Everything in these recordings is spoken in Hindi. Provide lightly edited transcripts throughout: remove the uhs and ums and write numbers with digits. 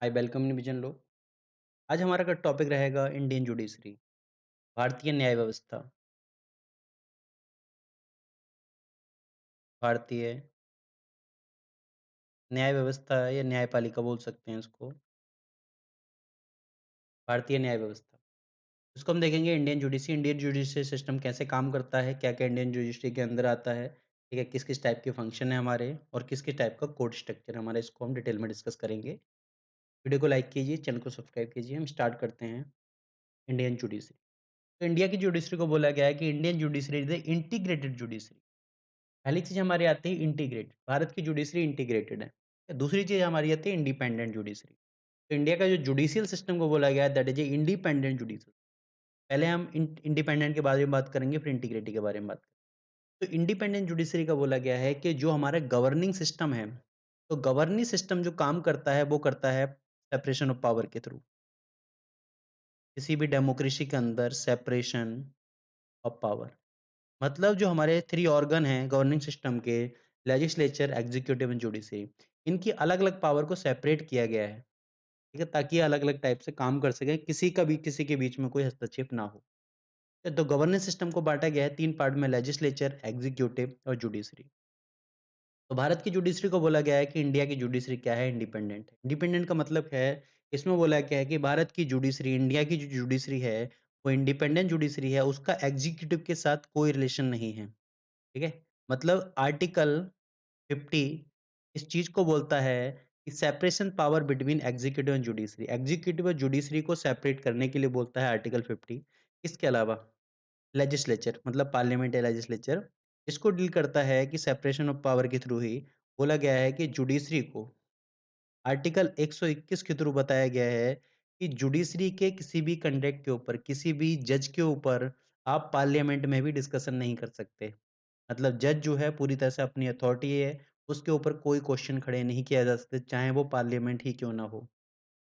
हाय वेलकम निविजन लोग। आज हमारा का टॉपिक रहेगा इंडियन जुडिशरी, भारतीय न्याय व्यवस्था। भारतीय न्याय व्यवस्था या न्यायपालिका बोल सकते हैं इसको। भारतीय न्याय व्यवस्था, इसको हम देखेंगे इंडियन जुडिशरी सिस्टम कैसे काम करता है, क्या-क्या इंडियन जुडिशरी के अंदर आता है, ठीक है, किस-किस टाइप के फंक्शन है हमारे और किस-किस टाइप का कोड स्ट्रक्चर है हमारा, इसको हम डिटेल में डिस्कस करेंगे। वीडियो को लाइक कीजिए, चैनल को सब्सक्राइब कीजिए। हम स्टार्ट करते हैं इंडियन जुडिशरी। तो इंडिया की जुडिशरी को बोला गया है कि Indian judiciary is the integrated judiciary. पहली चीज़ हमारी आती है इंटीग्रेट, भारत की जुडिशरी इंटीग्रेटेड है। दूसरी चीज़ हमारी आती है इंडिपेंडेंट जुडिशरी। तो इंडिया का जो जुडिशियल सिस्टम को बोला गया है that is a independent judiciary. पहले हम इंडिपेंडेंट के बारे में बात करेंगे, फिर इंटीग्रेटेड के बारे में बात करेंगे। तो इंडिपेंडेंट जुडिशरी का बोला गया है कि जो हमारा गवर्निंग सिस्टम है, तो गवर्निंग सिस्टम जो काम करता है वो करता है सेपरेशन ऑफ पावर के थ्रू। किसी भी डेमोक्रेसी के अंदर सेपरेशन ऑफ पावर, मतलब जो हमारे 3 ऑर्गन हैं गवर्निंग सिस्टम के, लेजिस्लेचर, एग्जीक्यूटिव एंड जुडिशरी, इनकी अलग-अलग पावर को सेपरेट किया गया है, ठीक है? ताकि ये अलग-अलग टाइप से काम कर सकें, किसी के बीच में कोई हस्तक्षेप ना हो। तो गवर्नेंस सिस्टम को बाँटा गया है 3 पार्ट में, लेजिस्लेचर, एग्जीक्यूटिव और जुडिशरी। तो भारत की जुडिशरी को बोला गया है कि इंडिया की जुडिशरी क्या है? इंडिपेंडेंट है। इंडिपेंडेंट का मतलब है, इसमें बोला गया है कि भारत की जुडिशरी, इंडिया की जो जुडिशरी है, वो इंडिपेंडेंट जुडिशरी है, उसका एग्जीक्यूटिव के साथ कोई रिलेशन नहीं है। ठीक है? मतलब आर्टिकल 50 इस चीज़ को बोलता है कि separation power between executive and judiciary. Executive और जुडिशरी को सेपरेट करने के लिए बोलता है आर्टिकल 50। इसके अलावा लेजिस्लेचर मतलब पार्लियामेंट या लेजिस्लेचर, इसको डील करता है कि सेपरेशन ऑफ पावर के थ्रू ही बोला गया है कि जुडिशरी को आर्टिकल 121 के थ्रू बताया गया है कि जुडिशरी के किसी भी कंडक्ट के ऊपर, किसी भी जज के ऊपर आप पार्लियामेंट में भी डिस्कशन नहीं कर सकते। मतलब जज जो है पूरी तरह से अपनी अथॉरिटी है, उसके ऊपर कोई क्वेश्चन खड़े नहीं किया जा सकते, चाहे वो पार्लियामेंट ही क्यों ना हो,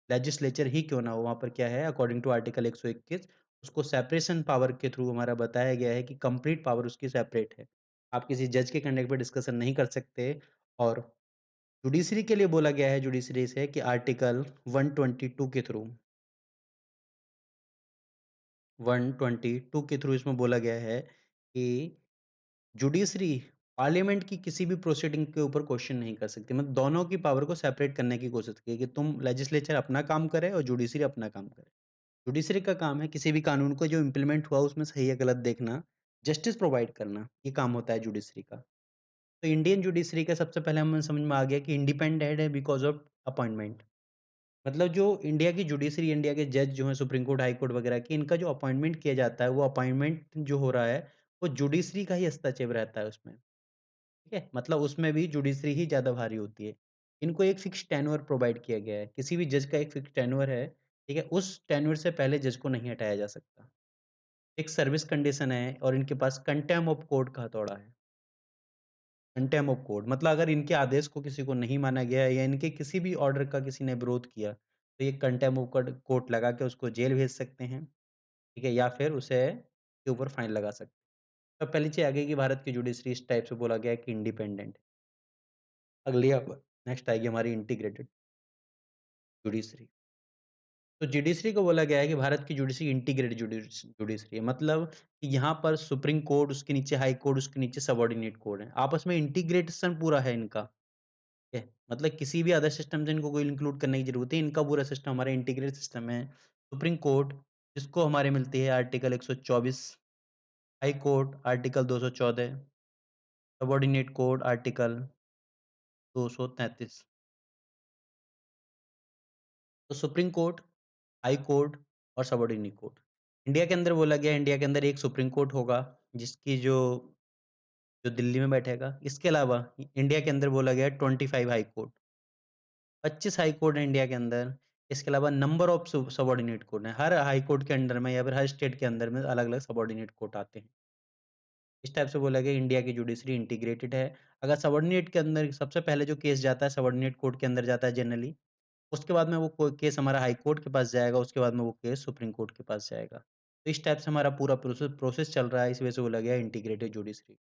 लेजिस्लेचर ही क्यों ना हो। वहाँ पर क्या है, अकॉर्डिंग टू आर्टिकल 121, उसको सेपरेशन पावर के थ्रू हमारा बताया गया है कि कंप्लीट पावर उसकी सेपरेट है। आप किसी जज के कंडक्ट पे डिस्कशन नहीं कर सकते। और जुडिशरी के लिए बोला गया है जुडिशरी से कि आर्टिकल 122 के थ्रू, 122 के थ्रू इसमें बोला गया है कि जुडिशरी पार्लियामेंट की किसी भी प्रोसीडिंग के ऊपर क्वेश्चन नहीं कर सकती। मतलब दोनों की पावर को सेपरेट करने की कोशिश की कि तुम लेजिस्लेचर अपना काम करे और जुडिशरी अपना काम करे। जुडिशरी का काम है किसी भी कानून को जो इम्प्लीमेंट हुआ उसमें सही या गलत देखना, जस्टिस प्रोवाइड करना, ये काम होता है जुडिशरी का। तो इंडियन जुडिशरी का सबसे पहले हमें समझ में आ गया कि इंडिपेंडेंट है बिकॉज़ ऑफ अपॉइंटमेंट। मतलब जो इंडिया की जुडिशरी, इंडिया के जज जो हैं सुप्रीम कोर्ट, हाई कोर्ट वगैरह की, इनका जो अपॉइंटमेंट किया जाता है, वो अपॉइंटमेंट जो हो रहा है, वो जुडिशरी का ही हस्तक्षेप रहता है उसमें। ठीक है? मतलब उसमें भी जुडिशरी ही ज़्यादा भारी होती है। इनको एक फिक्स टेन्योर प्रोवाइड किया गया है। किसी भी जज का एक फिक्स टेन्योर है, ठीक है? उस टेन्योर से पहले जज को नहीं हटाया जा सकता। एक सर्विस कंडीशन है और इनके पास कंटेम्प्ट ऑफ कोर्ट का हथौड़ा है। कंटेम्प्ट ऑफ कोर्ट मतलब अगर इनके आदेश को किसी को नहीं माना गया है या इनके किसी भी ऑर्डर का किसी ने विरोध किया, तो ये कंटेम्प्ट ऑफ कोर्ट लगा के उसको जेल भेज सकते हैं, ठीक है? या फिर उसे के ऊपर फाइन लगा सकते हैं। तो पहली चीज़ आ गई कि भारत की जुडिशरी इस टाइप से बोला गया है कि इंडिपेंडेंट है। अगली अब नेक्स्ट आएगी हमारी इंटीग्रेटेड जुडिशरी। तो जुडिशरी को बोला गया है कि भारत की जुडिशरी इंटीग्रेटेड जुडिशरी है। मतलब कि यहाँ पर सुप्रीम कोर्ट, उसके नीचे हाई कोर्ट, उसके नीचे सबॉर्डिनेट कोर्ट है। आपस में इंटीग्रेशन पूरा है इनका, ठीक है? मतलब किसी भी अदर सिस्टम से इनको कोई इंक्लूड करने की ज़रूरत है। इनका पूरा सिस्टम हमारा इंटीग्रेटेड सिस्टम है। सुप्रीम कोर्ट जिसको हमारे मिलती है article 124, high court article 214, subordinate court article 233। तो सुप्रीम कोर्ट, हाई कोर्ट और सबॉर्डिनेट कोर्ट। इंडिया के अंदर बोला गया है, इंडिया के अंदर एक सुप्रीम कोर्ट होगा, जिसकी जो जो दिल्ली में बैठेगा। इसके अलावा इंडिया के अंदर बोला गया है 25 हाई कोर्ट, 25 हाई कोर्ट है इंडिया के अंदर। इसके अलावा नंबर ऑफ सबॉर्डिनेट कोर्ट हैं। हर हाई कोर्ट के अंडर में या फिर हर स्टेट के अंदर में अलग-अलग सबॉर्डिनेट कोर्ट आते हैं। इस टाइप से बोला गया इंडिया की जुडिशरी इंटीग्रेटेड है। अगर सबॉर्डिनेट के अंदर सबसे पहले जो केस जाता है सबॉर्डिनेट कोर्ट के अंदर जाता है जनरली, उसके बाद में वो को केस हमारा हाई कोर्ट के पास जाएगा, उसके बाद में वो केस सुप्रीम कोर्ट के पास जाएगा। तो इस टाइप से हमारा पूरा प्रोसेस चल रहा है, इस वजह से बोला गया इंटीग्रेटेड जुडिशरी।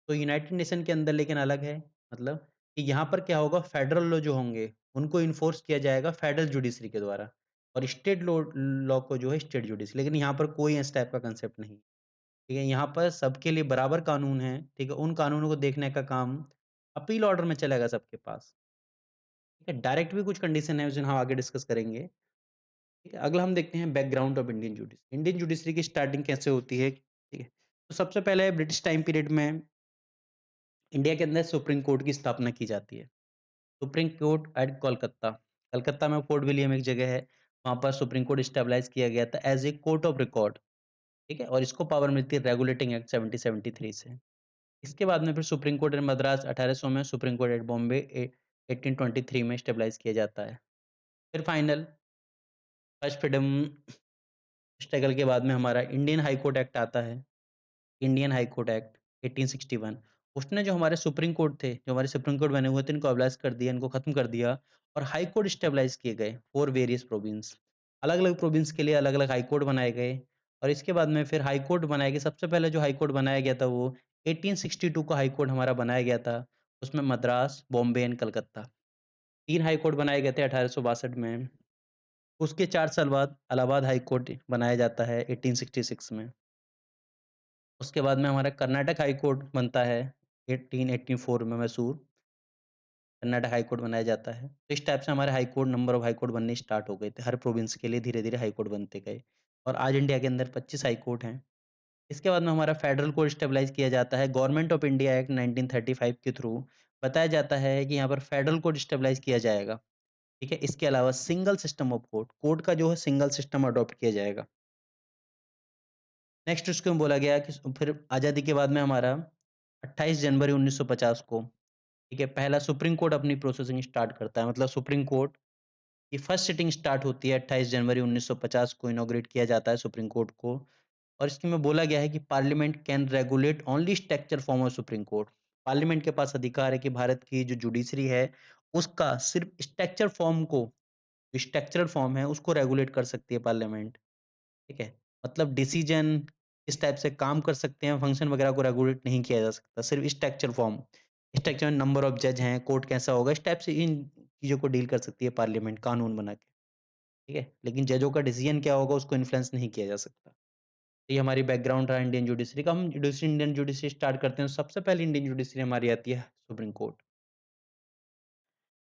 तो यूनाइटेड नेशन के अंदर लेकिन अलग है, मतलब कि यहाँ पर क्या होगा, फेडरल लॉ जो होंगे, उनको इन्फोर्स किया जाएगा फेडरल जुडिशरी के द्वारा और स्टेट लॉ लॉ को जो है स्टेट जुडिशरी। लेकिन यहाँ पर कोई इस टाइप का कांसेप्ट नहीं, ठीक है? यहाँ पर सबके लिए बराबर कानून है, ठीक है? उन कानूनों को देखने का काम अपील ऑर्डर में चलेगा सबके पास, ठीक है? डायरेक्ट भी कुछ कंडीशन है, उसे हम आगे डिस्कस करेंगे, ठीक है? अगला हम देखते हैं background of Indian judiciary. Indian judiciary की स्टार्टिंग कैसे होती है, ठीक है? तो सबसे पहले ब्रिटिश टाइम पीरियड में इंडिया के अंदर सुप्रीम कोर्ट की स्थापना की जाती है। Supreme court at Kolkata, Calcutta में फोर्ट विलियम एक जगह है, वहाँ पर सुप्रीम कोर्ट स्टेबलाइज़ किया गया था as a court of record, ठीक है? और इसको पावर मिलती है रेगुलेटिंग एक्ट 1773 से। इसके बाद में फिर सुप्रीम कोर्ट एट मद्रास 1800 में, सुप्रीम कोर्ट एट बॉम्बे 1823 में स्टेबलाइज़ किया जाता है। फिर फाइनल फर्स्ट फ्रीडम स्ट्रगल के बाद में हमारा इंडियन हाई कोर्ट एक्ट आता है। इंडियन हाई कोर्ट एक्ट 1861, उसने जो हमारे सुप्रीम कोर्ट थे, जो हमारे सुप्रीम कोर्ट बने हुए थे, इनको एबॉलिश कर दिया, इनको खत्म कर दिया और हाई कोर्ट स्टेबलाइज़ किए गए फॉर वेरियस प्रोविंस। अलग-अलग प्रोविंस के लिए अलग-अलग हाई कोर्ट बनाए गए और इसके बाद में फिर हाई कोर्ट बनाए गए। सबसे पहले जो हाई कोर्ट बनाया गया था वो 1862 का हाई कोर्ट हमारा बनाया गया था। उसमें Madras, Bombay and Calcutta 3 high court बनाए गए थे 1862 में। उसके 4 साल बाद इलाहाबाद हाई कोर्ट बनाया जाता है 1866 में। उसके बाद में हमारा कर्नाटक हाई कोर्ट बनता है 1884 में मैसूर, कर्नाटक हाई कोर्ट बनाया जाता है। तो इस टाइप से हमारे high court number of high court बनने स्टार्ट हो गए थे। हर प्रोविंस के लिए धीरे-धीरे हाई कोर्ट बनते गए और आज इंडिया के अंदर 25 हाई कोर्ट हैं। इसके बाद में हमारा फेडरल कोर्ट स्टेबलाइज़ किया जाता है गवर्नमेंट ऑफ इंडिया एक्ट 1935 के थ्रू बताया जाता है कि यहाँ पर फेडरल कोर्ट स्टेबलाइज़ किया जाएगा, ठीक है? इसके अलावा single system of court, court का जो है सिंगल सिस्टम अडॉप्ट किया जाएगा। नेक्स्ट उसको बोला गया कि फिर आज़ादी के बाद में हमारा 28 जनवरी 1950 को, ठीक है, पहला सुप्रीम कोर्ट अपनी प्रोसेसिंग स्टार्ट करता है। मतलब सुप्रीम कोर्ट की फर्स्ट सिटिंग स्टार्ट होती है 28 जनवरी 1950 को इनॉग्रेट किया जाता है सुप्रीम कोर्ट को और इसमें बोला गया है कि parliament can regulate only structure form of supreme court. Parliament के पास अधिकार है कि भारत की जो जुडिशरी है, उसका सिर्फ स्ट्रक्चर फॉर्म को, जो स्ट्रक्चरल फॉर्म है, उसको रेगुलेट कर सकती है पार्लियामेंट। ठीक है? मतलब डिसीजन किस टाइप से काम कर सकते हैं, फंक्शन वगैरह को रेगुलेट नहीं किया जा सकता, सिर्फ स्ट्रक्चर फॉर्म। स्ट्रक्चर में नंबर ऑफ जज हैं, कोर्ट कैसा होगा, इस टाइप से इन चीज़ों को डील कर सकती है पार्लियामेंट कानून बना के, ठीक है? लेकिन जजों का डिसीजन क्या होगा उसको इन्फ्लुएंस नहीं किया जा सकता। ये हमारी बैकग्राउंड रहा इंडियन जुडिशरी का। हम जुडिशरी इंडियन जुडिशरी स्टार्ट करते हैं, तो सबसे पहले इंडियन जुडिशरी हमारी आती है supreme court.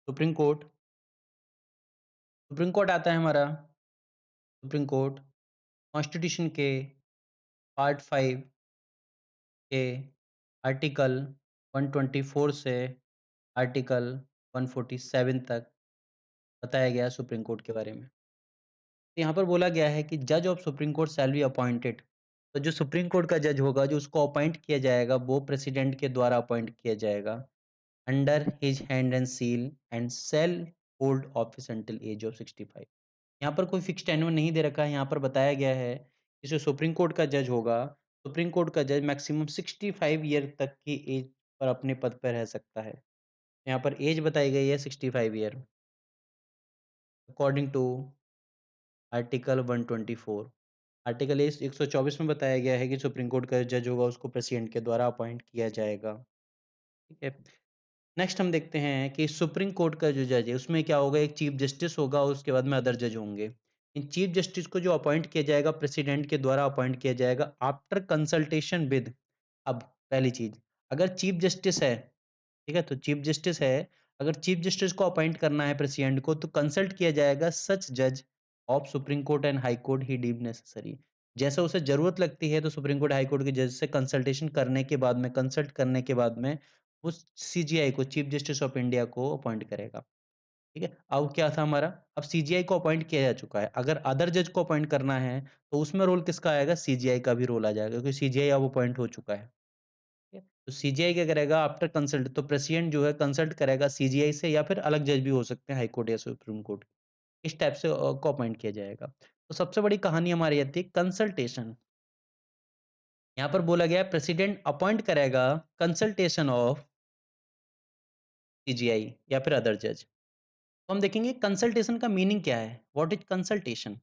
Supreme court supreme court आता है हमारा, सुप्रीम कोर्ट कॉन्स्टिट्यूशन के पार्ट 5 के आर्टिकल 124 से आर्टिकल 147 तक बताया गया है सुप्रीम कोर्ट के बारे में। तो यहाँ पर बोला गया है कि जज of supreme court shall be appointed. तो जो सुप्रीम कोर्ट का जज होगा, जो उसको अपॉइंट किया जाएगा, वो प्रेसिडेंट के द्वारा अपॉइंट किया जाएगा under his hand and seal and shall hold office until age of 65। यहाँ पर कोई फिक्स टेन्योर नहीं दे रखा है, यहाँ पर बताया गया है कि जो सुप्रीम कोर्ट का जज होगा, सुप्रीम कोर्ट का जज मैक्सिमम 65 ईयर तक की एज पर अपने पद पर रह सकता है। यहाँ पर एज बताई गई है 65 year according to article 124। Article इस 124 में बताया गया है कि सुप्रीम कोर्ट का जज होगा उसको प्रेसिडेंट के द्वारा अपॉइंट किया जाएगा, ठीक है। नेक्स्ट हम देखते हैं कि सुप्रीम कोर्ट का जो जज है उसमें क्या होगा, एक चीफ जस्टिस होगा, उसके बाद में अदर जज होंगे। इन चीफ जस्टिस को जो अपॉइंट किया जाएगा प्रेसिडेंट के द्वारा अपॉइंट किया जाएगा आफ्टर कंसल्टेशन विद। अब पहली चीज, अगर चीफ जस्टिस है, ठीक है, तो चीफ जस्टिस है, अगर चीफ जस्टिस को अपॉइंट करना है प्रेसिडेंट को तो कंसल्ट किया जाएगा सच जज of supreme court and high court he deemed necessary. जैसा उसे जरूरत लगती है तो सुप्रीम कोर्ट हाई कोर्ट के जज से कंसल्टेशन करने के बाद में, कंसल्ट करने के बाद में उस सीजीआई को, चीफ जस्टिस ऑफ इंडिया को अपॉइंट करेगा, ठीक है। अब क्या था हमारा, अब सीजीआई को अपॉइंट किया जा चुका है, अगर अदर जज को अपॉइंट करना है तो उसमें रोल किसका आएगा, सीजीआई का भी रोल आ जाएगा क्योंकि सीजीआई अब अपॉइंट हो चुका है, ठीक है? तो सीजीआई क्या करेगा आफ्टर कंसल्ट, तो प्रेसिडेंट जो है कंसल्ट करेगा सीजीआई से या फिर अलग जज भी हो सकते हैं हाई कोर्ट या सुप्रीम कोर्ट, इस टाइप से को अपॉइंट किया जाएगा। तो सबसे बड़ी कहानी हमारी आती है कंसल्टेशन। यहाँ पर बोला गया है प्रेसिडेंट अपॉइंट करेगा कंसल्टेशन ऑफ सीजीआई या फिर अदर जज। तो हम देखेंगे कंसल्टेशन का मीनिंग क्या है, व्हाट इज कंसल्टेशन।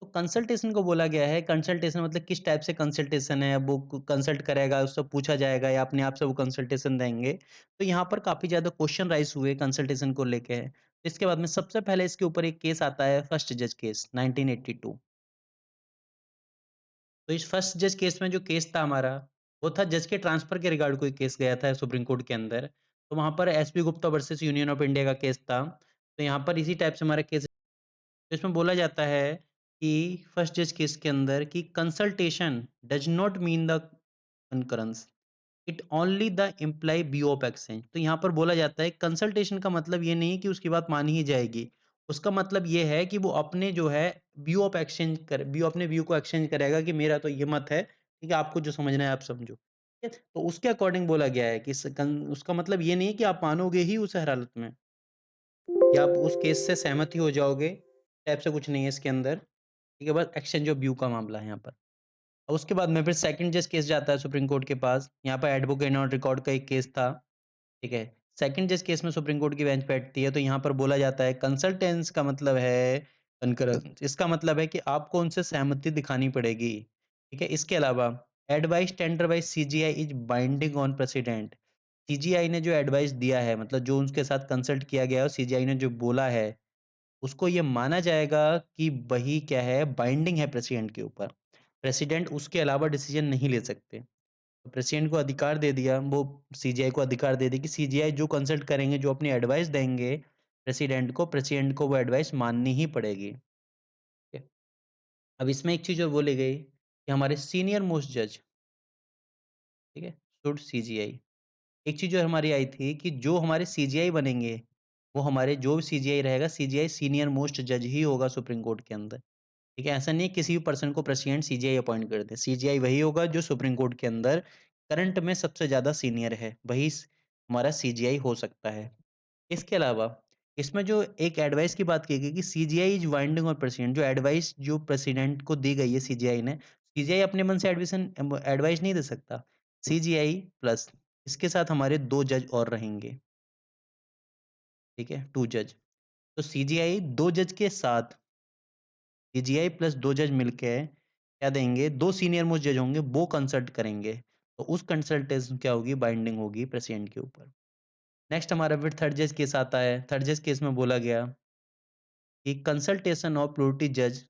तो कंसल्टेशन को बोला गया है, कंसल्टेशन मतलब किस टाइप से कंसल्टेशन है, वो कंसल्ट करेगा, उससे पूछा जाएगा या अपने आप से वो कंसल्टेशन देंगे। तो यहाँ पर काफ़ी ज़्यादा क्वेश्चन राइज़ हुए कंसल्टेशन को लेके। इसके बाद में सबसे पहले इसके ऊपर एक केस आता है फर्स्ट जज केस 1982। तो इस फर्स्ट जज केस में जो केस था हमारा, वो था जज के ट्रांसफर के रिगार्ड कोई केस गया था सुप्रीम कोर्ट के अंदर। तो वहाँ पर SP Gupta versus union of India का केस था। तो यहाँ पर इसी टाइप से हमारा केस, इसमें बोला जाता है कि फर्स्ट जज केस के अंदर कि consultation does not mean the concurrence, it only the imply view of exchange. तो यहाँ पर बोला जाता है कंसल्टेशन का मतलब ये नहीं है कि उसकी बात मानी ही जाएगी। उसका मतलब ये है कि वो अपने जो है व्यू ऑफ एक्सचेंज कर व्यू अपने व्यू को एक्सचेंज करेगा कि मेरा तो ये मत है, ठीक है? आपको जो समझना है आप समझो। ठीक है? तो उसके अकॉर्डिंग बोला गया है कि उसका मतलब ये नहीं है कि आप मानोगे ही उस हर हालत में, या आप उस केस से सहमत ही हो जाओगे, टाइप से कुछ नहीं है इसके अंदर। ठीक है? बस एक्सचेंज ऑफ व्यू का मामला है यहाँ पर। और उसके बाद में फिर सेकंड जज केस जाता है सुप्रीम कोर्ट के पास। यहाँ पर एडवोकेट ऑन रिकॉर्ड का एक केस था, ठीक है? सेकंड जज केस में सुप्रीम कोर्ट की बेंच बैठती है, तो यहाँ पर बोला जाता है कंसल्टेंस का मतलब है कनकरेंस। इसका मतलब है कि आपको उनसे सहमति दिखानी पड़ेगी, ठीक है? इसके अलावा advice tender by CJI is binding on president. CJI ने जो एडवाइस दिया है, मतलब जो उनके साथ कंसल्ट किया गया है और सीजीआई ने जो बोला है, उसको ये माना जाएगा कि वही क्या है, बाइंडिंग है प्रेसिडेंट के ऊपर। प्रेसिडेंट उसके अलावा डिसीजन नहीं ले सकते। तो प्रेसिडेंट को अधिकार दे दिया, वो सीजीआई को अधिकार दे दी कि सीजीआई जो कंसल्ट करेंगे, जो अपनी एडवाइस देंगे प्रेसिडेंट को वो एडवाइस माननी ही पड़ेगी। ठीक है? अब इसमें एक चीज़ और बोली गई कि हमारे सीनियर मोस्ट जज, ठीक है, शुड सीजीआई। एक चीज़ जो हमारी आई थी कि जो हमारे सीजीआई बनेंगे, वो हमारे जो भी सीजीआई रहेगा, सीजीआई सीनियर मोस्ट जज ही होगा सुप्रीम कोर्ट के अंदर। ठीक है? ऐसा नहीं है किसी भी पर्सन को प्रेसिडेंट सीजीआई अपॉइंट कर दे। सीजीआई वही होगा जो सुप्रीम कोर्ट के अंदर करंट में सबसे ज़्यादा सीनियर है, वही हमारा सीजीआई हो सकता है। इसके अलावा इसमें जो एक एडवाइस की बात की गई कि सीजीआई इज बाइंडिंग और प्रेसिडेंट, जो एडवाइस जो प्रेसिडेंट को दी गई है सीजीआई ने, सीजीआई अपने मन से एडवाइस नहीं दे सकता। सीजीआई प्लस इसके साथ हमारे 2 जज और रहेंगे, ठीक है? 2 जज। तो सीजीआई 2 जज के साथ सीजीआई प्लस 2 जज मिलके क्या देंगे, 2 सीनियर मोस्ट जज होंगे, वो कंसल्ट करेंगे। तो उस कंसल्टेशन क्या होगी, बाइंडिंग होगी प्रेसिडेंट के ऊपर। नेक्स्ट हमारा फिर थर्ड जज केस आता है। थर्ड जज केस में बोला गया कि कंसल्टेशन ऑफ प्लोरिटी जज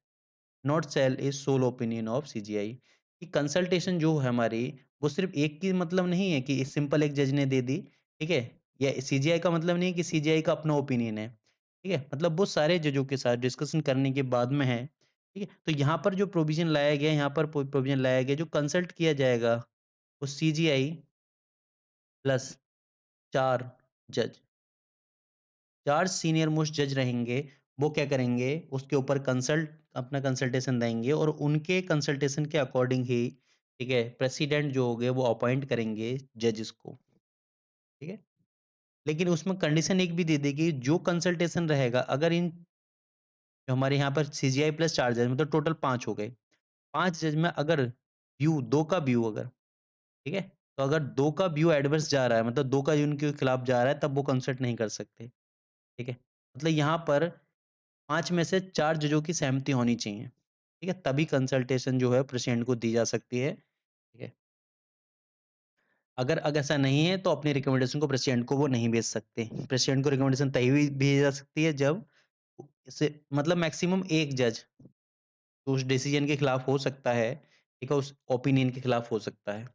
not sell is sole opinion of CJI. कि कंसल्टेशन जो है हमारी, वो सिर्फ एक की मतलब नहीं है कि सिंपल एक जज ने दे दी, ठीक है? या सीजीआई का मतलब नहीं है कि सीजीआई का अपना ओपिनियन है, ठीक है? मतलब वो सारे जजों के साथ डिस्कशन करने के बाद में है, ठीक है? तो यहाँ पर जो प्रोविजन लाया गया, यहाँ पर प्रोविजन लाया गया, जो कंसल्ट किया जाएगा वो सीजीआई प्लस 4 जज, 4 सीनियर मोस्ट जज रहेंगे। वो क्या करेंगे, उसके ऊपर अपना कंसल्टेशन देंगे और उनके कंसल्टेशन के अकॉर्डिंग ही, ठीक है, प्रेसिडेंट जो होंगे वो अपॉइंट करेंगे जजेस को, ठीक है? लेकिन उसमें कंडीशन एक भी दे दी कि जो कंसल्टेशन रहेगा, अगर इन जो हमारे यहाँ पर सीजीआई प्लस 4 जज मतलब टोटल 5 हो गए। 5 जज में अगर 2 का व्यू अगर, ठीक है? तो अगर 2 का व्यू एडवर्स जा रहा है, मतलब 2 का उनके खिलाफ जा रहा है, तब वो कंसल्ट नहीं कर सकते, ठीक है? मतलब यहाँ पर 5 में से 4 जजों की सहमति होनी चाहिए, ठीक है? तभी कंसल्टेशन जो है प्रेसिडेंट को दी जा सकती है, ठीक है? अगर ऐसा नहीं है तो अपनी रिकमेंडेशन को प्रेसिडेंट को वो नहीं भेज सकते। प्रेसिडेंट को रिकमेंडेशन तभी भी भेजी जा सकती है जब से मतलब मैक्सिमम 1 जज उस डिसीजन के खिलाफ हो सकता है, ठीक है? उस ओपिनियन के खिलाफ हो सकता है।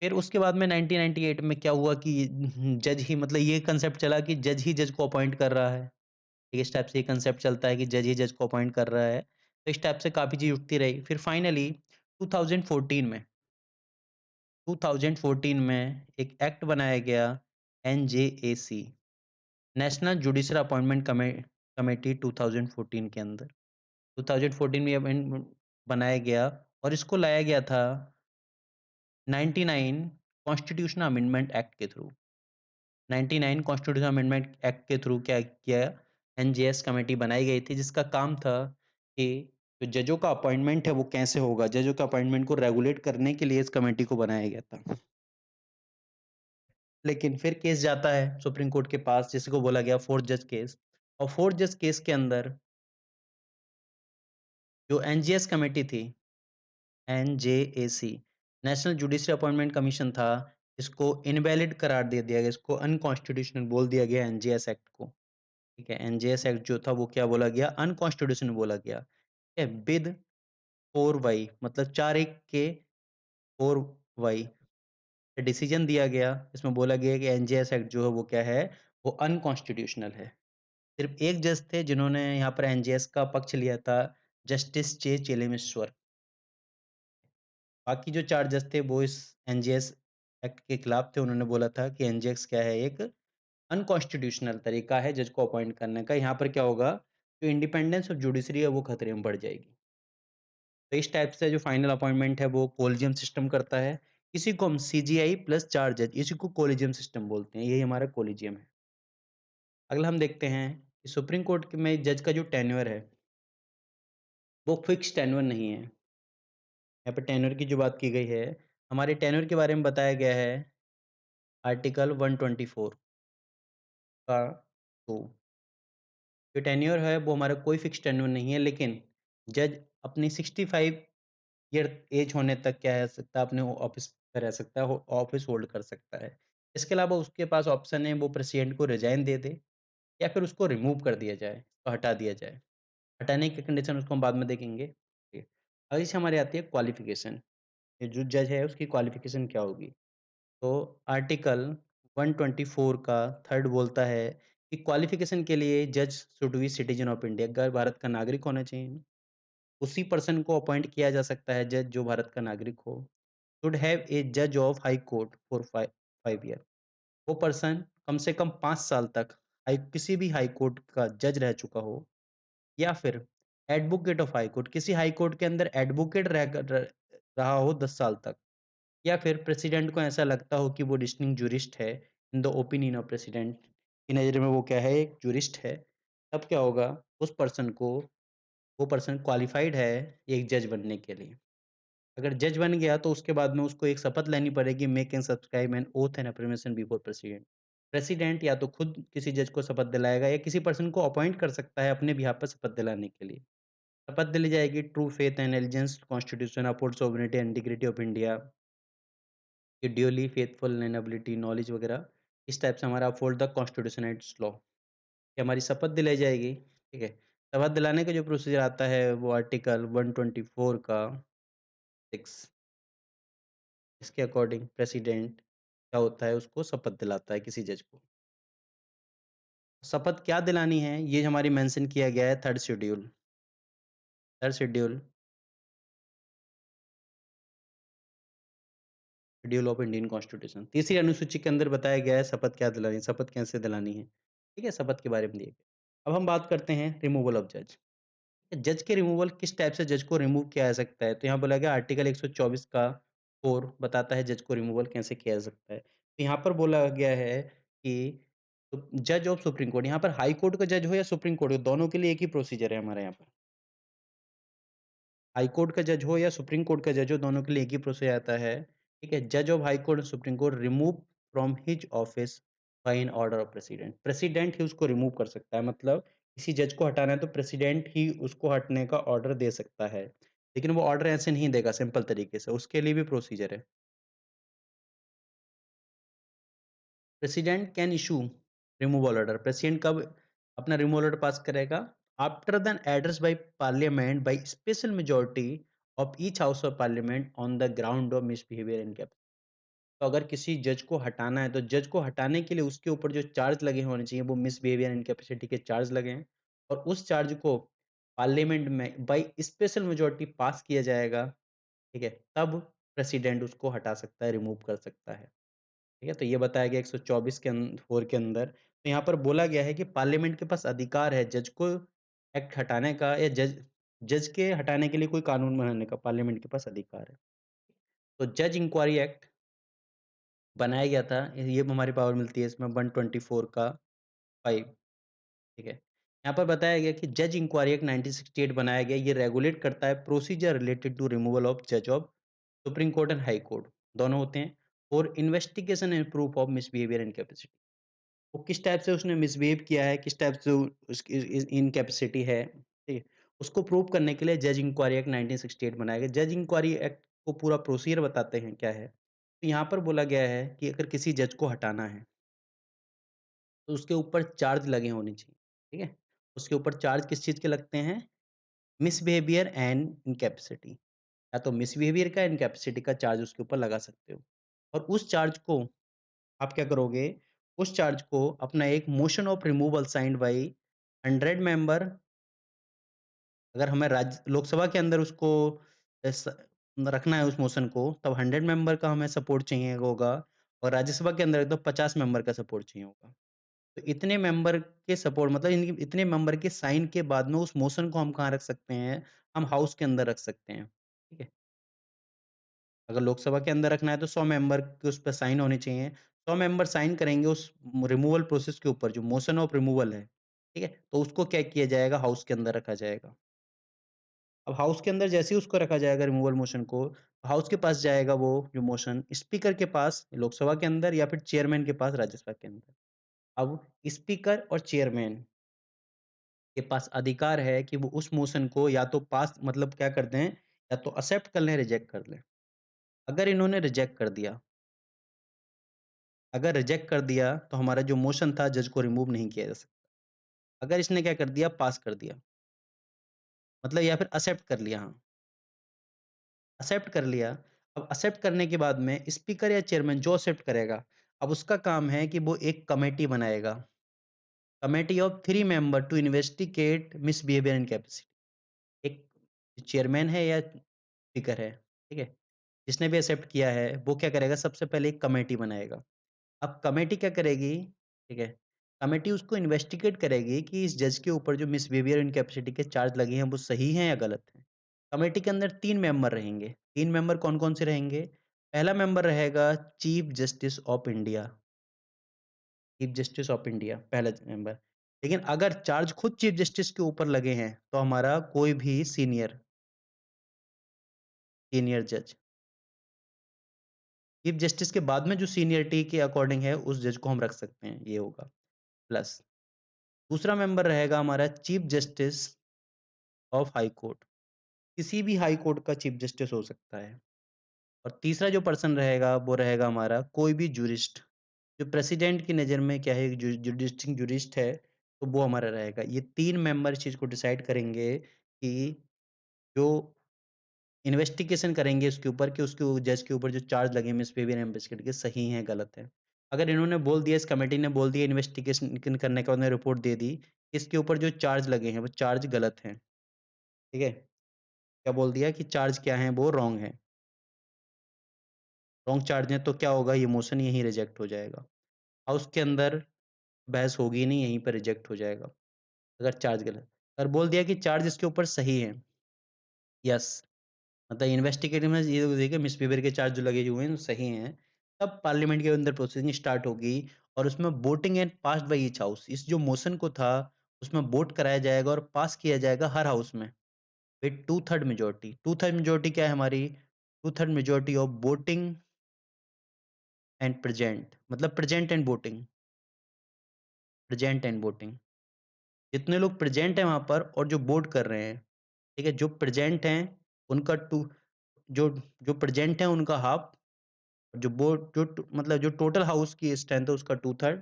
फिर उसके बाद में 1998 में क्या हुआ कि जज ही मतलब ये कांसेप्ट चला कि जज ही जज को अपॉइंट कर रहा है। इस टाइप से ये कांसेप्ट चलता है कि जज ही जज को अपॉइंट कर रहा है। तो इस टाइप से काफ़ी चीज़ उठती रही। फिर फाइनली 2014 में 2014 में एक एक्ट बनाया गया, NJAC, national judicial appointment committee 2014 के अंदर। 2014 में ये बनाया गया और इसको लाया गया था 99 कॉन्स्टिट्यूशन अमेंडमेंट एक्ट के थ्रू। 99 कॉन्स्टिट्यूशन अमेंडमेंट एक्ट के थ्रू क्या किया, एनजेएस कमेटी बनाई गई थी जिसका काम था कि जो जजों का अपॉइंटमेंट है वो कैसे होगा, जजों के अपॉइंटमेंट को रेगुलेट करने के लिए इस कमेटी को बनाया गया था। लेकिन फिर केस जाता है सुप्रीम कोर्ट के पास जिसको बोला गया फोर्थ जज केस। और फोर्थ जज केस के अंदर जो एनजीएस कमेटी थी, NJAC, national judicial appointment commission था, इसको इनवैलिड करार दे दिया गया, इसको अनकॉन्स्टिट्यूशनल बोल दिया गया एनजीएस एक्ट को। ठीक है? एनजेएस एक्ट जो था वो क्या बोला गया? अनकॉन्स्टिट्यूशनल बोला गया। ठीक है? विद 4 वाई मतलब 4 1 के 4 वाई डिसीजन दिया गया। इसमें बोला गया कि एनजेएस एक्ट जो है वो क्या है? वो अनकॉन्स्टिट्यूशनल है। सिर्फ़ एक जज थे जिन्होंने यहाँ पर एनजेएस का पक्ष लिया था, जस्टिस जे चेलेमेश्वर। बाकी जो 4 जज थे वो इस एनजेएस एक्ट के खिलाफ थे। उन्होंने बोला था कि एनजेएस क्या है? एक अनकॉन्स्टिट्यूशनल तरीका है जज को अपॉइंट करने का। यहाँ पर क्या होगा? जो इंडिपेंडेंस ऑफ जुडिशरी है वो खतरे में पड़ जाएगी। तो इस टाइप से जो फाइनल अपॉइंटमेंट है वो कोलिजियम सिस्टम करता है। इसी को हम सीजीआई प्लस 4 जज इसी को कोलिजियम सिस्टम बोलते हैं। यही हमारा कोलिजियम है। अगला हम देखते हैं कि सुप्रीम कोर्ट के में जज का जो टेन्योर है, वो फिक्स टेन्योर नहीं है। यहाँ पे टेन्योर की जो बात की गई है, हमारे टेन्योर के बारे में बताया गया है आर्टिकल 124 का 2। जो टेन्योर है वो हमारा कोई फिक्स टेन्योर नहीं है, लेकिन जज अपनी 65 ईयर एज होने तक क्या रह सकता है, अपने ऑफिस पे रह सकता है, ऑफिस होल्ड कर सकता है। इसके अलावा उसके पास ऑप्शन है वो प्रेसिडेंट को रिज़ाइन दे दे या फिर उसको रिमूव कर दिया जाए, उसको हटा दिया जाए। हटाने की कंडीशन उसको हम बाद में देखेंगे। ठीक है। अगली से हमारी आती है क्वालिफ़िकेशन। ये जो जज है उसकी क्वालिफ़िकेशन क्या होगी? तो आर्टिकल 124 का 3 बोलता है कि क्वालिफ़िकेशन के लिए जज should be citizen of India, अगर भारत का नागरिक होना चाहिए। उसी पर्सन को अपॉइंट किया जा सकता है जज जो भारत का नागरिक हो। शुड हैव ए जज of high court for 5 year. वो पर्सन कम से कम 5 साल तक हाई किसी भी हाई कोर्ट का जज रह चुका हो, या फिर एडवोकेट ऑफ हाई कोर्ट, किसी हाई कोर्ट के अंदर एडवोकेट रहा हो 10 साल तक, या फिर प्रेसिडेंट को ऐसा लगता हो कि वो डिस्टिंक्ट जूरिस्ट है, in the opinion of president की नज़र में वो क्या है? एक जूरिस्ट है। तब क्या होगा? उस पर्सन को वो पर्सन क्वालिफाइड है एक जज बनने के लिए। अगर जज बन गया तो उसके बाद में उसको एक शपथ लेनी पड़ेगी, make and subscribe N oath and affirmation before president. President या तो खुद किसी जज को शपथ दिलाएगा या किसी पर्सन को अपॉइंट कर सकता है अपने बिहाफ पर शपथ दिलाने के लिए। शपथ दिलाई जाएगी true faith and allegiance constitution uphold sovereignty and integrity of India, कि duly faithful and ability knowledge वगैरह, इस टाइप से हमारा uphold the constitution and law, कि हमारी शपथ दिलाई जाएगी। ठीक है। शपथ दिलाने का जो प्रोसीजर आता है वो आर्टिकल 124 का 6, इसके अकॉर्डिंग प्रेसिडेंट क्या होता है, उसको शपथ दिलाता है किसी जज को। शपथ क्या दिलानी है ये हमारी मेंशन किया गया है third schedule. Third schedule schedule of Indian constitution तीसरी अनुसूची के अंदर बताया गया है शपथ क्या दिलानी है, शपथ कैसे दिलानी है। ठीक है, शपथ के बारे में दिए गए। अब हम बात करते हैं रिमूवल ऑफ जज। जज के रिमूवल किस टाइप से जज को रिमूव किया जा सकता है? तो यहाँ बोला गया आर्टिकल 124 का 4 बताता है जज को रिमूवल कैसे किया जा सकता है। तो यहाँ पर बोला गया है कि जज ऑफ सुप्रीम कोर्ट, यहाँ पर हाई कोर्ट का जज हो या सुप्रीम कोर्ट हो, दोनों के लिए एक ही प्रोसीजर है हमारे यहाँ पर। हाई कोर्ट का जज हो या सुप्रीम कोर्ट का जज हो, दोनों के लिए एक ही प्रोसीजर आता है। ठीक है, जज of high court supreme court remove from his office by an order of president. President ही उसको रिमूव कर सकता है, मतलब किसी जज को हटाना है तो प्रेसिडेंट ही उसको हटने का ऑर्डर दे सकता है। लेकिन वो ऑर्डर ऐसे नहीं देगा सिंपल तरीके से, उसके लिए भी प्रोसीजर है। President can issue removal order. President कब अपना रिमूवल ऑर्डर पास करेगा? After then address by parliament by special majority of each house of parliament on the ground of misbehaviour and cap. तो अगर किसी जज को हटाना है तो जज को हटाने के लिए उसके ऊपर जो चार्ज लगे होने चाहिए वो मिसबिहेवियर इनकैपेसिटी के चार्ज लगे हैं, और उस चार्ज को पार्लियामेंट में बाय स्पेशल मेजॉरिटी पास किया जाएगा। ठीक है, तब प्रेसिडेंट उसको हटा सकता है, रिमूव कर सकता है। ठीक है, तो ये बताया गया 124 के 4 के अंदर। तो यहाँ पर बोला गया है कि पार्लियामेंट के पास अधिकार है जज को एक्ट हटाने का, या जज जज के हटाने के लिए कोई कानून बनाने का पार्लियामेंट के पास अधिकार है। तो जज इंक्वायरी एक्ट बनाया गया था, ये हमारी पावर मिलती है इसमें 124 का 5। ठीक है। यहाँ पर बताया गया कि जज इंक्वायरी एक्ट 1968 बनाया गया, ये रेगुलेट करता है procedure related to removal of जज of supreme court and high court, दोनों होते हैं, और investigation and proof of misbehaviour and capacity. वो किस टाइप से उसने मिसबिहेव किया है, किस टाइप से उसकी इनकैपेसिटी है, ठीक है? उसको प्रूव करने के लिए जज इंक्वायरी एक्ट 1968 बनाया गया। जज इंक्वायरी एक्ट को पूरा प्रोसीजर बताते हैं क्या है। तो यहाँ पर बोला गया है कि अगर किसी जज को हटाना है, तो उसके ऊपर चार्ज लगे होने चाहिए। ठीक है? उसके ऊपर चार्ज किस चीज़ के लगते हैं? Misbehaviour and incapacity. या तो मिसबिहेवियर का, इनकैपेसिटी का चार्ज उसके ऊपर लगा सकते हो। और उस चार्ज को आप क्या करोगे? उस चार्ज को अपना एक motion of removal signed by 100 member, अगर हमें राज्य लोकसभा के अंदर उसको एस रखना है उस मोशन को, तब 100 मेंबर का हमें सपोर्ट चाहिए होगा, और राज्यसभा के अंदर तो 50 मेंबर का सपोर्ट चाहिए होगा। तो इतने मेंबर के सपोर्ट मतलब इन इतने मेंबर के साइन के बाद में उस मोशन को हम कहाँ रख सकते हैं? हम हाउस के अंदर रख सकते हैं। ठीक है? अगर लोकसभा के अंदर रखना है तो 100 मेंबर के उस पे साइन होने चाहिए। 100 मेंबर साइन करेंगे उस रिमूवल प्रोसेस के ऊपर, जो मोशन ऑफ रिमूवल है। ठीक है? तो उसको क्या किया जाएगा? हाउस के अंदर रखा जाएगा। अब हाउस के अंदर जैसे ही उसको रखा जाएगा रिमूवल मोशन को, हाउस के पास जाएगा वो जो मोशन स्पीकर के पास लोकसभा के अंदर, या फिर चेयरमैन के पास राज्यसभा के अंदर। अब स्पीकर और चेयरमैन के पास अधिकार है कि वो उस मोशन को या तो पास मतलब क्या कर दें, या तो एक्सेप्ट कर लें, रिजेक्ट कर लें। अगर इन्होंने रिजेक्ट कर दिया, अगर रिजेक्ट कर दिया तो हमारा जो मोशन था जज को रिमूव नहीं किया जा सकता। अगर इसने क्या कर दिया, पास कर दिया, मतलब या फिर एक्सेप्ट कर लिया, हाँ, एक्सेप्ट कर लिया। अब एक्सेप्ट करने के बाद में स्पीकर या चेयरमैन जो एक्सेप्ट करेगा, अब उसका काम है कि वो एक कमेटी बनाएगा। Committee of 3 member to investigate misbehaviour in capacity. एक चेयरमैन है या स्पीकर है, ठीक है? जिसने भी एक्सेप्ट किया है, वो क्या करेगा, सबसे पहले एक कमेटी बनाएगा। अब कमेटी क्या करेगी, ठीक है? कमेटी उसको इन्वेस्टिगेट करेगी कि इस जज के ऊपर जो मिसबिहेवियर इन कैपेसिटी के चार्ज लगे हैं, वो सही हैं या गलत हैं। कमेटी के अंदर 3 मेंबर रहेंगे। 3 मेंबर कौन-कौन से रहेंगे? पहला मेंबर रहेगा chief justice of India, chief justice of India पहला मेंबर। लेकिन अगर चार्ज खुद चीफ जस्टिस के ऊपर लगे हैं, तो हमारा कोई भी सीनियर सीनियर जज, चीफ जस्टिस के बाद में जो सीनियरिटी के अकॉर्डिंग है, उस जज को हम रख सकते हैं, ये होगा। प्लस दूसरा मेंबर रहेगा हमारा chief justice of high court, किसी भी हाई कोर्ट का चीफ जस्टिस हो सकता है। और तीसरा जो पर्सन रहेगा वो रहेगा हमारा कोई भी जूरिस्ट, जो प्रेसिडेंट की नज़र में क्या है, जुडिशटिंग जूरिस्ट है, तो वो हमारा रहेगा। ये 3 मेंबर इस चीज़ को डिसाइड करेंगे कि जो इन्वेस्टिगेशन करेंगे उसके ऊपर कि उसके जज के ऊपर जो चार्ज लगे मिसबिहेवियर इन्वेस्टिगेट के सही हैं, गलत हैं। अगर इन्होंने बोल दिया, इस कमेटी ने बोल दिया इन्वेस्टिगेशन करने के बाद में रिपोर्ट दे दी, इसके ऊपर जो चार्ज लगे हैं वो चार्ज गलत हैं, ठीक है? क्या बोल दिया कि चार्ज क्या हैं, वो रॉन्ग हैं। रॉन्ग चार्ज हैं तो क्या होगा, ये मोशन यहीं रिजेक्ट हो जाएगा। हाउस के अंदर बहस होगी नहीं, यहीं पर रिजेक्ट हो जाएगा, अगर चार्ज गलत। अगर बोल दिया कि चार्ज इसके ऊपर सही है, यस, मतलब इन्वेस्टिगेटिव में ये देखिए मिसबिहेवियर के चार्ज जो लगे हुए हैं, वो सही हैं, तब पार्लियामेंट के अंदर प्रोसीडिंग स्टार्ट होगी, और उसमें voting and passed by each house, इस जो मोशन को था, उसमें वोट कराया जाएगा और पास किया जाएगा हर हाउस में विद 2/3 मेजॉरिटी। 2/3 मेजॉरिटी क्या है हमारी? 2/3 majority of voting and present, मतलब प्रेजेंट एंड वोटिंग। जितने लोग प्रेजेंट हैं वहाँ पर और जो वोट कर रहे हैं, ठीक है? जो प्रेजेंट हैं, उनका टू जो जो प्रेजेंट हैं उनका हाफ, जो वोट जो ट मतलब जो टोटल हाउस की स्ट्रेंथ है उसका 2/3,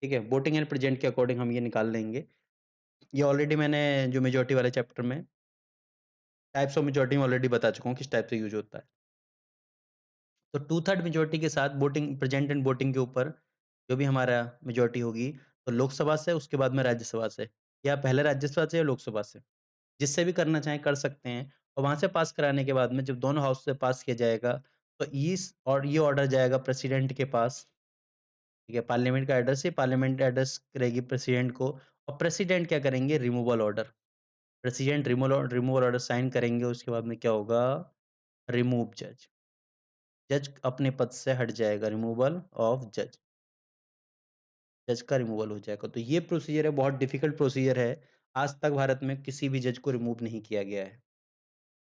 ठीक है? वोटिंग एंड प्रेजेंट के अकॉर्डिंग हम ये निकाल लेंगे। ये ऑलरेडी मैंने जो मेजॉरिटी वाले चैप्टर में टाइप्स ऑफ मेजॉरिटी में ऑलरेडी बता चुका हूँ किस टाइप से यूज़ होता है। तो 2/3 मेजॉरिटी के साथ वोटिंग प्रेजेंट एंड वोटिंग के ऊपर जो भी हमारा मेजॉरिटी होगी, तो लोकसभा से उसके बाद में राज्यसभा से, या पहले राज्यसभा से या लोकसभा से, जिससे भी करना चाहें कर सकते हैं। और वहाँ से पास कराने के बाद में जब दोनों हाउस से पास किया जाएगा, तो इस और ये ऑर्डर जाएगा प्रेसिडेंट के पास, ठीक है? पार्लियामेंट का एड्रेस है, पार्लियामेंट एड्रेस करेगी प्रेसिडेंट को, और प्रेसिडेंट क्या करेंगे, removal order. President removal order sign करेंगे, उसके बाद में क्या होगा, रिमूव जज। जज अपने पद से हट जाएगा, रिमूवल ऑफ जज। जज का रिमूवल हो जाएगा। तो ये प्रोसीजर है, बहुत डिफिकल्ट प्रोसीजर है। आज तक भारत में किसी भी जज को रिमूव नहीं किया गया है।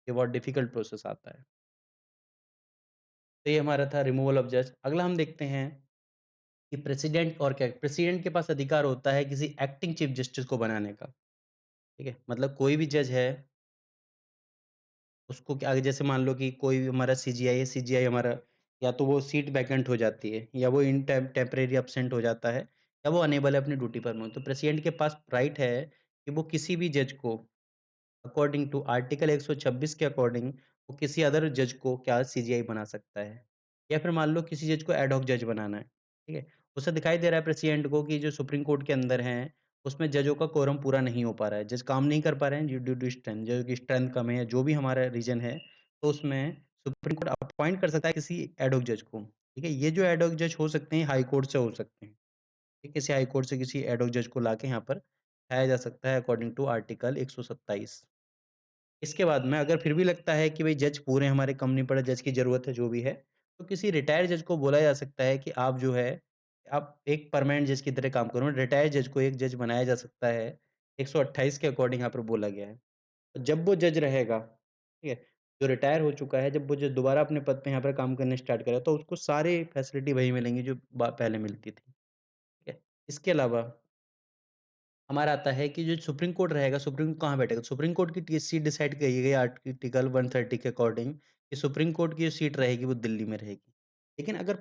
ये बहुत डिफिकल्ट प्रोसेस आता है। तो ये हमारा था रिमूवल ऑफ जज। अगला हम देखते हैं कि प्रेसिडेंट और क्या प्रेसिडेंट के पास अधिकार होता है किसी एक्टिंग चीफ जस्टिस को बनाने का, ठीक है? मतलब कोई भी जज है, उसको क्या आगे जैसे मान लो कि कोई भी हमारा सीजीआई है, सीजीआई हमारा या तो वो सीट वैकेंट हो जाती है, या वो इन टेम्परेरी एब्सेंट हो जाता है, या वो अनेबल है अपनी ड्यूटी परफ़ॉर्म तो प्रेसिडेंट के पास राइट है कि वो किसी भी जज को अकॉर्डिंग टू आर्टिकल 126 के अकॉर्डिंग वो किसी अदर जज को क्या सीजीआई बना सकता है। या फिर मान लो किसी जज को एड हॉक जज बनाना है, ठीक है? उसे दिखाई दे रहा है प्रेसिडेंट को कि जो सुप्रीम कोर्ट के अंदर हैं, उसमें जजों का कोरम पूरा नहीं हो पा रहा है। जज काम नहीं कर पा रहे हैं ड्यू टू स्ट्रेंथ, जज की स्ट्रेंथ कम है, जो भी हमारा रीज़न है, तो उसमें सुप्रीम कोर्ट अपॉइंट कर सकता है किसी एड हॉक जज को, ठीक है? ये जो एड हॉक जज हो सकते हैं, हाई कोर्ट से हो सकते हैं, ठीक? किसी हाई कोर्ट से किसी एड हॉक जज को लाके यहाँ पर लाया जा सकता है अकॉर्डिंग टू आर्टिकल 127। इसके बाद में अगर फिर भी लगता है कि भई जज पूरे हमारे कम नहीं पड़े, जज की ज़रूरत है जो भी है, तो किसी रिटायर्ड जज को बोला जा सकता है कि आप जो है, आप एक परमानेंट जज की तरह काम करो। रिटायर्ड जज को एक जज बनाया जा सकता है, 128 के अकॉर्डिंग यहाँ पर बोला गया है। तो जब वो जज रहेगा, ठीक है? जो रिटायर हो चुका है, जब वो जज दोबारा अपने पद पे यहाँ पर काम करना स्टार्ट करेगा, तो उसको सारी फैसिलिटी वही मिलेंगी जो पहले मिलती थी, ठीक है? इसके अलावा हमारा आता है कि जो सुप्रीम कोर्ट रहेगा, सुप्रीम कोर्ट कहाँ बैठेगा? सुप्रीम कोर्ट की सीट डिसाइड की गई आर्टिकल 130 के अकॉर्डिंग कि सुप्रीम कोर्ट की जो सीट रहेगी वो दिल्ली में रहेगी। लेकिन अगर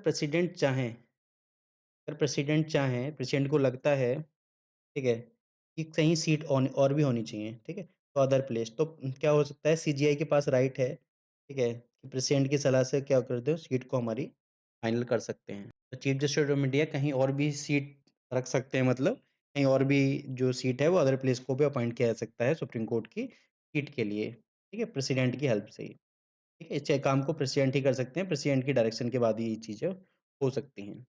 प्रेसिडेंट को लगता है, ठीक है, कि कहीं सीट और भी होनी चाहिए, ठीक है, तो अदर प्लेस तो क्या हो सकता है सीजीआई के पास राइट है, ठीक है, कि प्रेसिडेंट की सलाह से क्या कर दो सीट को हमारी फाइनल कर सकते हैं। तो चीफ जस्टिस ऑफ इंडिया कहीं और भी सीट रख सकते हैं मतलब कहीं और भी जो सीट है वो अदर प्लेस को भी अपॉइंट किया जा सकता है सुप्रीम कोर्ट की सीट के लिए, ठीक है, प्रेसिडेंट की हेल्प से ही, ठीक है, इस काम को प्रेसिडेंट ही कर सकते हैं, प्रेसिडेंट की डायरेक्शन के बाद ही ये चीज़ें हो सकती हैं।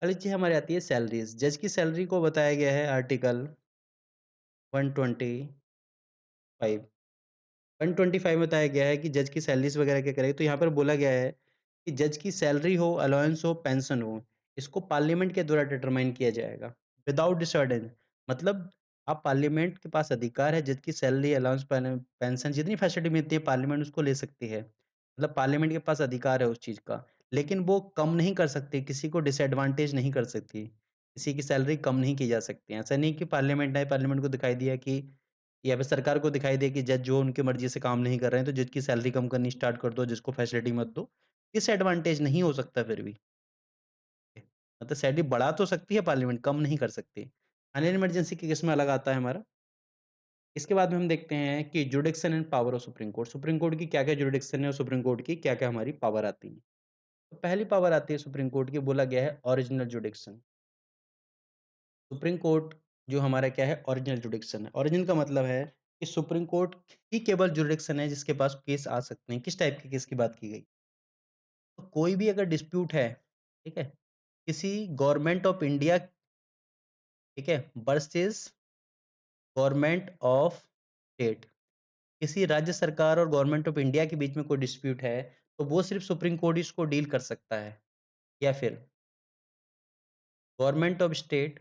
अगली चीज़ हमारी आती है सैलरीज़, जज की सैलरी को बताया गया है आर्टिकल 125 125 में बताया गया है कि जज की सैलरीज़ वगैरह क्या करेगी, तो यहाँ पर बोला गया है कि जज की सैलरी हो, अलाउंस हो, पेंशन हो, इसको पार्लियामेंट के द्वारा डिटरमाइन किया जाएगा, विदाउट डिसऑर्डर मतलब आप पार्लियामेंट के पास अधिकार है जज की सैलरी, अलाउंस, पेंशन जितनी फैसिलिटी मिलती है पार्लियामेंट उसको ले सकती है। मतलब पार्लियामेंट के पास अधिकार है उस चीज़ का, लेकिन वो कम नहीं कर सकती, किसी को डिसएडवांटेज नहीं कर सकती, किसी की सैलरी कम नहीं की जा सकती। ऐसा नहीं कि पार्लियामेंट आए, पार्लियामेंट को दिखाई दिया कि या फिर सरकार को दिखाई दे कि जज जो उनकी मर्ज़ी से काम नहीं कर रहे हैं, तो जज की सैलरी कम करनी स्टार्ट कर दो, जज को फैसिलिटी मत दो। डिसएडवांटेज नहीं हो सकता फिर भी। मतलब सैलरी बढ़ा तो सकती है पार्लियामेंट, कम नहीं कर सकती। फाइनल इमरजेंसी के केस में अलग आता है हमारा। इसके बाद में हम देखते हैं कि jurisdiction and power of supreme court. Supreme court की क्या-क्या जुरिडिक्शन है और सुप्रीम कोर्ट की क्या-क्या हमारी पावर आती है। तो पहली पावर आती है सुप्रीम कोर्ट की, बोला गया है ओरिजिनल जुरिडिक्शन। सुप्रीम कोर्ट जो हमारा क्या है ओरिजिनल जुरिडिक्शन है। ओरिजिनल का मतलब है कि सुप्रीम कोर्ट ही केवल जुरिडिक्शन है जिसके पास केस आ सकते हैं। किस टाइप के केस की बात की गई? तो कोई भी अगर डिस्प्यूट है, ठीक है? किसी गवर्नमेंट ऑफ इंडिया, ठीक है? वर्सेस गवर्नमेंट ऑफ स्टेट, किसी राज्य सरकार और गवर्नमेंट ऑफ इंडिया के बीच में कोई डिस्प्यूट है, तो वो सिर्फ़ सुप्रीम कोर्ट ही इसको डील कर सकता है। या फिर government of state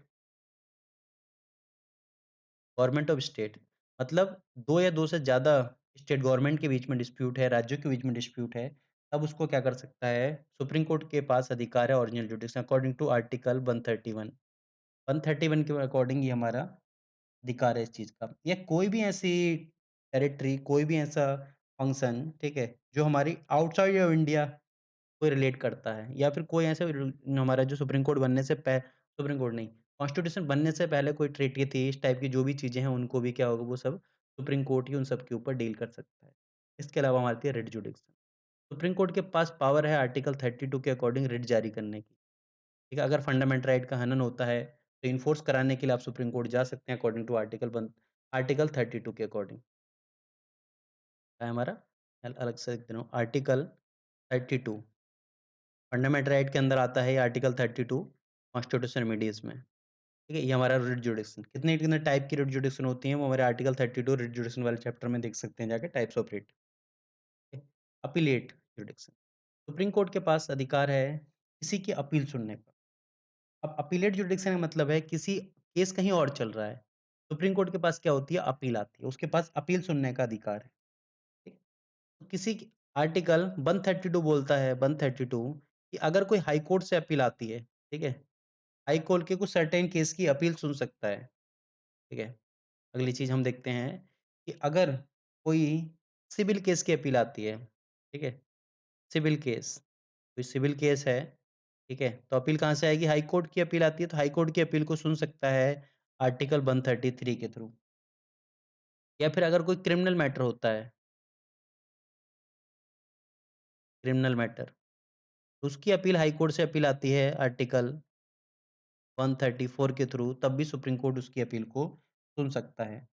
government of state मतलब 2 या 2 से ज़्यादा स्टेट गवर्नमेंट के बीच में डिस्प्यूट है, राज्यों के बीच में डिस्प्यूट है, तब उसको क्या कर सकता है, सुप्रीम कोर्ट के पास अधिकार है original jurisdiction according to article 131। 131 के अकॉर्डिंग ये हमारा अधिकार है इस चीज़ का। या कोई भी ऐसी टेरिटरी, कोई भी ऐसा फंक्शन, ठीक है, जो हमारी आउटसाइड ऑफ इंडिया कोई रिलेट करता है या फिर कोई ऐसे हमारा जो सुप्रीम कोर्ट बनने से सुप्रीम कोर्ट नहीं, कॉन्स्टिट्यूशन बनने से पहले कोई ट्रीटी थी, इस टाइप की जो भी चीज़ें हैं उनको भी क्या होगा वो सब सुप्रीम कोर्ट ही उन सब के ऊपर डील कर सकता है। इसके अलावा हमारी आती है रिट जुडिक्शन। सुप्रीम कोर्ट के पास पावर है आर्टिकल 32 के अकॉर्डिंग रिट जारी करने की। ठीक है, अगर फंडामेंटल राइट का हनन होता है तो इन्फोर्स कराने के लिए आप सुप्रीम कोर्ट जा सकते हैं अकॉर्डिंग टू आर्टिकल 32 के अकॉर्डिंग। है हमारा अलग से लिख दे रहा हूँ आर्टिकल 32 फंडामेंटल राइट के अंदर आता है ये आर्टिकल 32 कॉन्स्टिट्यूशन रेमिडीज में, ठीक है? ये हमारा रिट जुडिक्शन कितने कितने टाइप की रिट जुडिक्शन होती हैं वो हमारे आर्टिकल 32 रिट जुडिक्शन वाले चैप्टर में देख सकते हैं जाके types of writ. Appellate जुडिक्शन supreme court के पास अधिकार है किसी की अपील सुनने का। अब अपीलेट जुडिक्शन का मतलब है किसी केस कहीं और चल रहा है, सुप्रीम कोर्ट के पास क्या होती है अपील आती है, उसके पास अपील सुनने का अधिकार है, ठीक है? तो किसी की आर्टिकल 132 बोलता है 132 कि अगर कोई हाई कोर्ट से अपील आती है, ठीक है? हाई कोर्ट के कुछ सर्टेन केस की अपील सुन सकता है, ठीक है? अगली चीज़ हम देखते हैं कि अगर कोई सिविल केस की अपील आती है, ठीक है? सिविल केस, कोई सिविल केस है, ठीक है? तो अपील कहाँ से आएगी? हाई कोर्ट की अपील आती है, तो हाई कोर्ट की अपील को सुन सकता है आर्टिकल 133 के थ्रू। या फिर अगर कोई क्रिमिनल मैटर होता है, क्रिमिनल मैटर, तो उसकी अपील हाई कोर्ट से अपील आती है आर्टिकल 134 के थ्रू, तब भी सुप्रीम कोर्ट उसकी अपील को सुन सकता है।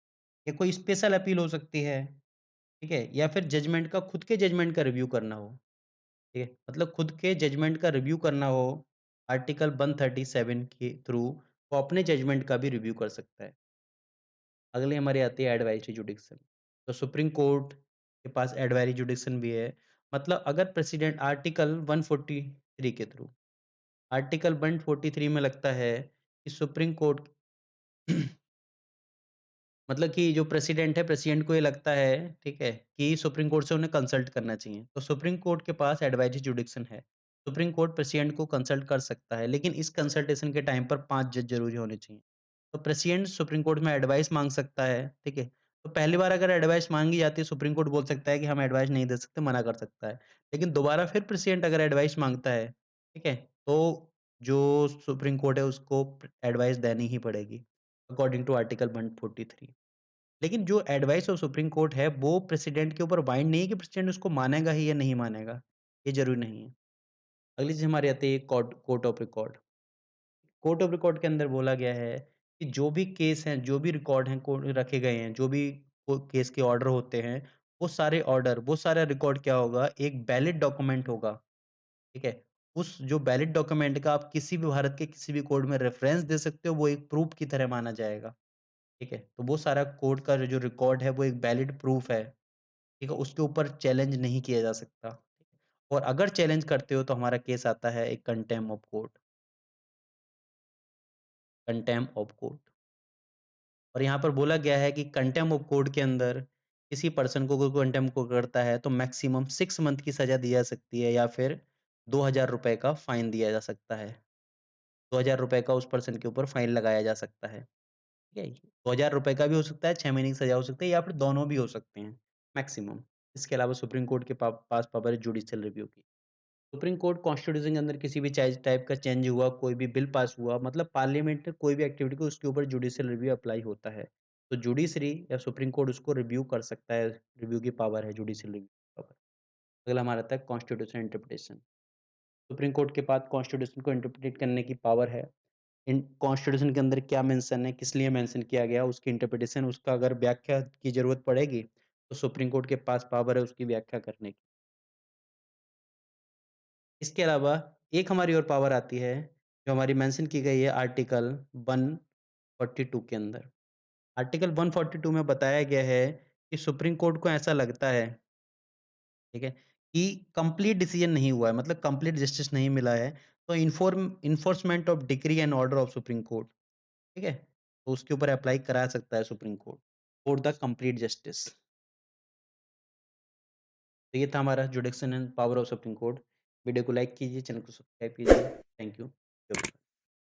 या कोई स्पेशल अपील हो सकती है, ठीक है? या फिर जजमेंट का, खुद के जजमेंट का रिव्यू करना हो, ठीक है? मतलब खुद के जजमेंट का रिव्यू करना हो, आर्टिकल 137 के थ्रू वो अपने जजमेंट का भी रिव्यू कर सकता है। अगली हमारी आती है एडवाइजरी जुडिक्शन। तो सुप्रीम कोर्ट के पास एडवाइजरी जुडिक्शन भी है। मतलब अगर प्रेसिडेंट आर्टिकल 143 के थ्रू, आर्टिकल 143 में लगता है कि सुप्रीम कोर्ट मतलब कि जो प्रेसिडेंट है, प्रेसिडेंट को ये लगता है, ठीक है, कि सुप्रीम कोर्ट से उन्हें कंसल्ट करना चाहिए। तो सुप्रीम कोर्ट के पास एडवाइजरी जुडिक्शन है। सुप्रीम कोर्ट प्रेसिडेंट को कंसल्ट कर सकता है, लेकिन इस कंसल्टेशन के टाइम पर 5 जज ज़रूरी होने चाहिए। तो प्रेसिडेंट सुप्रीम कोर्ट में एडवाइस माँग सकता है, ठीक है? तो पहली बार अगर एडवाइस माँगी जाती है, सुप्रीम कोर्ट बोल सकता है कि हम एडवाइस नहीं दे सकते, मना कर सकता है। लेकिन दोबारा फिर प्रेसिडेंट अगर एडवाइस माँगता है, ठीक है? तो जो सुप्रीम कोर्ट है उसको एडवाइस देनी ही पड़ेगी, अकॉर्डिंग टू आर्टिकल 143। लेकिन जो एडवाइस ऑफ सुप्रीम कोर्ट है, वो प्रेसिडेंट के ऊपर बाइंड नहीं है कि प्रेसिडेंट उसको मानेगा ही या नहीं मानेगा, ये ज़रूरी नहीं है। अगली चीज़ हमारी आती है court court of record. Court of record के अंदर बोला गया है कि जो भी केस हैं, जो भी रिकॉर्ड हैं, कोर्ट रखे गए हैं, जो भी को केस के ऑर्डर होते हैं, वो सारे ऑर्डर, वो सारा रिकॉर्ड क्या होगा, एक वैलिड डॉक्यूमेंट होगा, ठीक है? उस जो वैलिड डॉक्यूमेंट का आप किसी भी भारत के किसी भी कोर्ट में रेफरेंस दे सकते हो, वो एक प्रूफ की तरह माना जाएगा। ठीक है? तो वो सारा कोर्ट का जो रिकॉर्ड है वो एक वैलिड प्रूफ है, ठीक है? उसके ऊपर चैलेंज नहीं किया जा सकता। और अगर चैलेंज करते हो तो हमारा केस आता है एक contempt of court, contempt of court. और यहाँ पर बोला गया है कि कंटेम्प्ट ऑफ कोर्ट के अंदर किसी पर्सन को कोई कंटेम्प्ट को करता है तो मैक्सिमम 6 मंथ की सज़ा दी जा सकती है या फिर ₹2000 का फाइन दिया जा सकता है। ₹2000 का उस पर्सन के ऊपर फाइन लगाया जा सकता है। ठीक है? ₹2000 का भी हो सकता है, 6 महीने की सज़ा हो सकती है या फिर दोनों भी हो सकते हैं, मैक्सिमम। इसके अलावा सुप्रीम कोर्ट के पास पावर है जुडिशियल रिव्यू की। सुप्रीम कोर्ट कॉन्स्टिट्यूशन के अंदर किसी भी चाइज टाइप का चेंज हुआ, कोई भी बिल पास हुआ, मतलब पार्लियामेंट में कोई भी एक्टिविटी को उसके ऊपर जुडिशियल रिव्यू अप्लाई होता है। तो जुडिशरी या सुप्रीम कोर्ट उसको रिव्यू कर सकता है, रिव्यू की पावर है जुडिशियल रिव्यू पावर। अगला हमारा आता है कॉन्स्टिट्यूशन इंटरप्रिटेशन। सुप्रीम कोर्ट के पास कॉन्स्टिट्यूशन को इंटरप्रेट करने की पावर है। इन कॉन्स्टिट्यूशन के अंदर क्या मेंशन है, किस लिए मेंशन किया गया, उसकी इंटरप्रिटेशन, उसका अगर व्याख्या की ज़रूरत पड़ेगी, तो सुप्रीम कोर्ट के पास पावर है उसकी व्याख्या करने की। इसके अलावा एक हमारी और पावर आती है, जो हमारी मेंशन की गई है आर्टिकल 142 के अंदर। आर्टिकल 142 में बताया गया है कि सुप्रीम कोर्ट को ऐसा लगता है, ठीक है, कि कंप्लीट डिसीजन नहीं हुआ है, मतलब कंप्लीट जस्टिस नहीं मिला है, तो enforcement of decree and order of supreme court, ठीक है? तो उसके ऊपर अप्लाई करा सकता है supreme court for the complete justice. तो ये था हमारा जुडिक्शन and power of supreme court. Video को लाइक कीजिए, चैनल को सब्सक्राइब कीजिए। Thank you.